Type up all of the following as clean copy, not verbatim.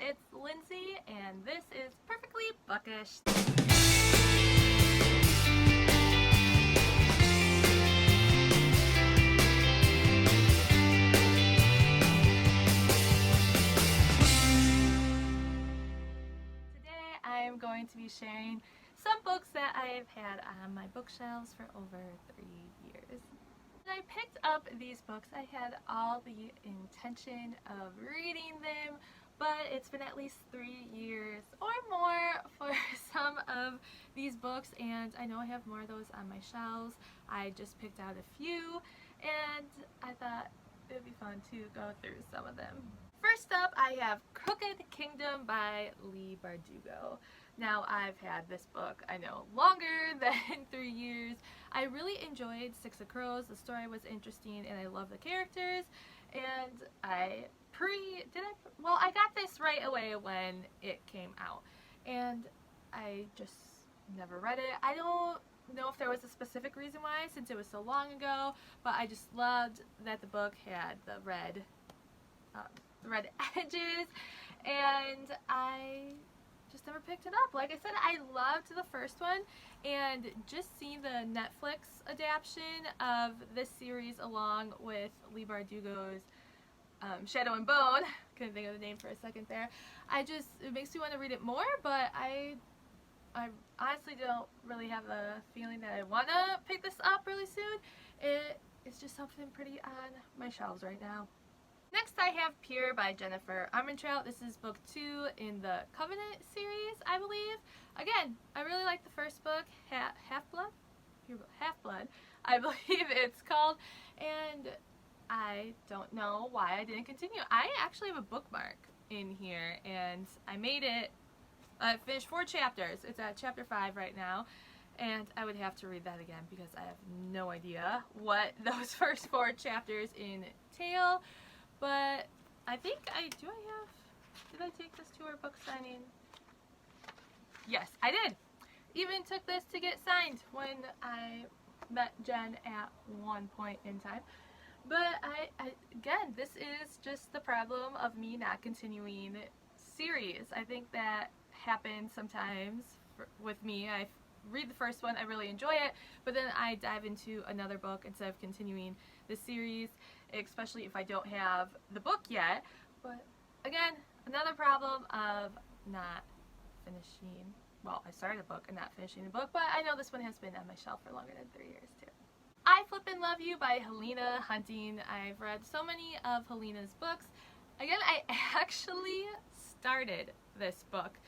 it's Lindsay, and this is Perfectly Bookish. Today I am going to be sharing some books that I've had on my bookshelves for over 3 years. When I picked up these books, I had all the intention of reading them, but it's been at least 3 years or more for some of these books, and I know I have more of those on my shelves. I just picked out a few, and I thought it would be fun to go through some of them. First up, I have Crooked Kingdom by Leigh Bardugo. Now, I've had this book, I know, longer than 3 years. I really enjoyed Six of Crows. The story was interesting, and I love the characters. And I got this right away when it came out. And I just never read it. I don't know if there was a specific reason why, since it was so long ago, but I just loved that the book had the red edges, and I just never picked it up. Like I said, I loved the first one, and just seeing the Netflix adaptation of this series along with Leigh Bardugo's Shadow and Bone, couldn't think of the name for a second there, it makes me want to read it more, but I honestly don't really have the feeling that I want to pick this up really soon. It's just something pretty on my shelves right now. Next I have Pure by Jennifer Armentrout. This is book 2 in the Covenant series, I believe. Again, I really like the first book, Half-Blood, I believe it's called, and I don't know why I didn't continue. I actually have a bookmark in here, and I made it. I finished 4 chapters. It's at chapter 5 right now, and I would have to read that again because I have no idea what those first 4 chapters entail. But I think did I take this to her book signing? Yes, I did. Even took this to get signed when I met Jen at one point in time. But again, this is just the problem of me not continuing series. I think that happens sometimes with me. I read the first one, I really enjoy it, but then I dive into another book instead of continuing the series, especially if I don't have the book yet. But again, another problem of not finishing, well, I started a book and not finishing the book, but I know this one has been on my shelf for longer than 3 years too. I Flippin' Love You by Helena Hunting. I've read so many of Helena's books. Again, I actually started this book,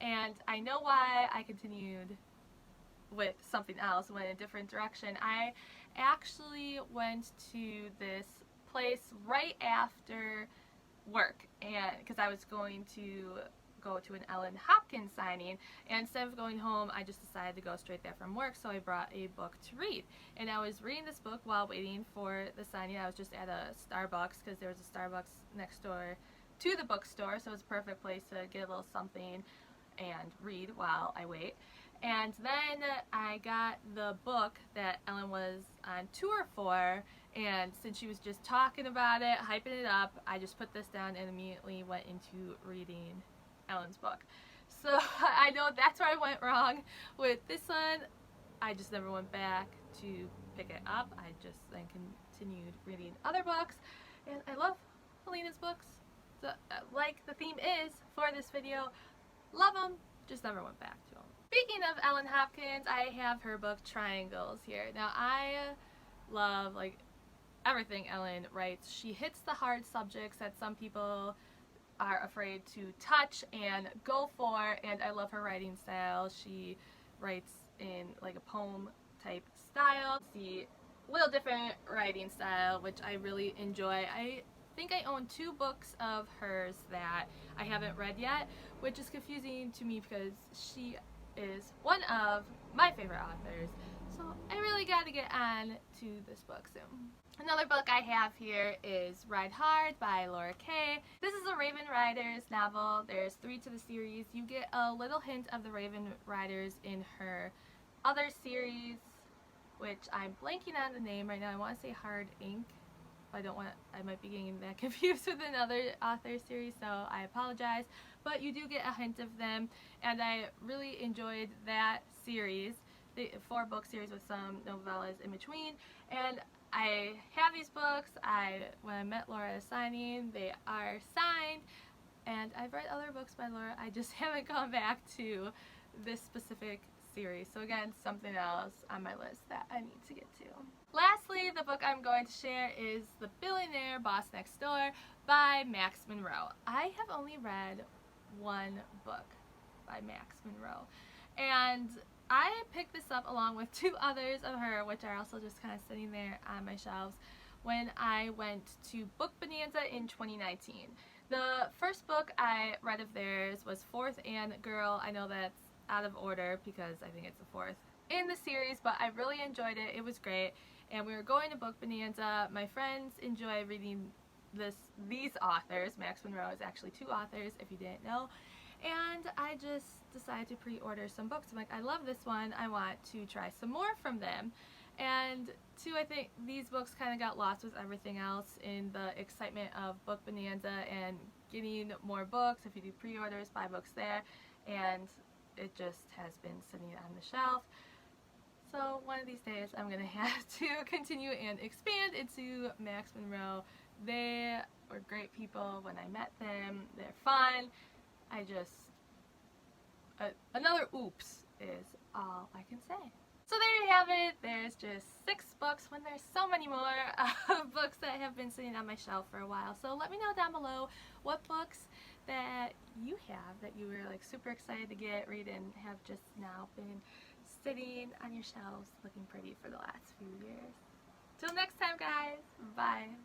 and I know why I continued with something else, went in a different direction. I actually went to this place right after work, and because I was going to go to an Ellen Hopkins signing, and instead of going home, I just decided to go straight there from work, so I brought a book to read. And I was reading this book while waiting for the signing. I was just at a Starbucks because there was a Starbucks next door to the bookstore, so it was a perfect place to get a little something and read while I wait. And then I got the book that Ellen was on tour for, and since she was just talking about it, hyping it up, I just put this down and immediately went into reading Ellen's book. So I know that's where I went wrong with this one. I just never went back to pick it up. I just then continued reading other books, and I love Helena's books. So, like the theme is for this video, love them, just never went back to them. Speaking of Ellen Hopkins, I have her book Triangles here. Now, I love everything Ellen writes. She hits the hard subjects that some people are afraid to touch and go for, and I love her writing style. She writes in a poem type style. The little different writing style, which I really enjoy. I think I own 2 books of hers that I haven't read yet, which is confusing to me because she is one of my favorite authors, so I really got to get on to this book soon. Another book I have here is Ride Hard by Laura Kay. This is a Raven Riders novel. There's 3 to the series. You get a little hint of the Raven Riders in her other series, which I'm blanking on the name right now. I want to say Hard Ink, I might be getting that confused with another author series, so I apologize. But you do get a hint of them, and I really enjoyed that series, the 4-book series with some novellas in between. And I have these books. When I met Laura at a signing, they are signed, and I've read other books by Laura. I just haven't gone back to this specific series. So again, something else on my list that I need to get to. Lastly, the book I'm going to share is The Billionaire Boss Next Door by Max Monroe. I have only read one book by Max Monroe, and I picked this up along with 2 others of her, which are also just kind of sitting there on my shelves, when I went to Book Bonanza in 2019. The first book I read of theirs was Fourth and Girl. I know that's out of order because I think it's the 4th in the series, but I really enjoyed it. It was great, and we were going to Book Bonanza. My friends enjoy reading these authors. Max Monroe is actually 2 authors, if you didn't know. And I just decided to pre-order some books. I'm like, I love this one. I want to try some more from them. And 2, I think these books kind of got lost with everything else in the excitement of Book Bonanza and getting more books. If you do pre-orders, buy books there. And it just has been sitting on the shelf. So one of these days I'm going to have to continue and expand into Max Monroe. They were great people when I met them. They're fun. Another oops is all I can say. So there you have it. There's just 6 books when there's so many more books that have been sitting on my shelf for a while. So let me know down below what books that you have that you were like super excited to read and have just now been sitting on your shelves looking pretty for the last few years. Till next time, guys. Bye.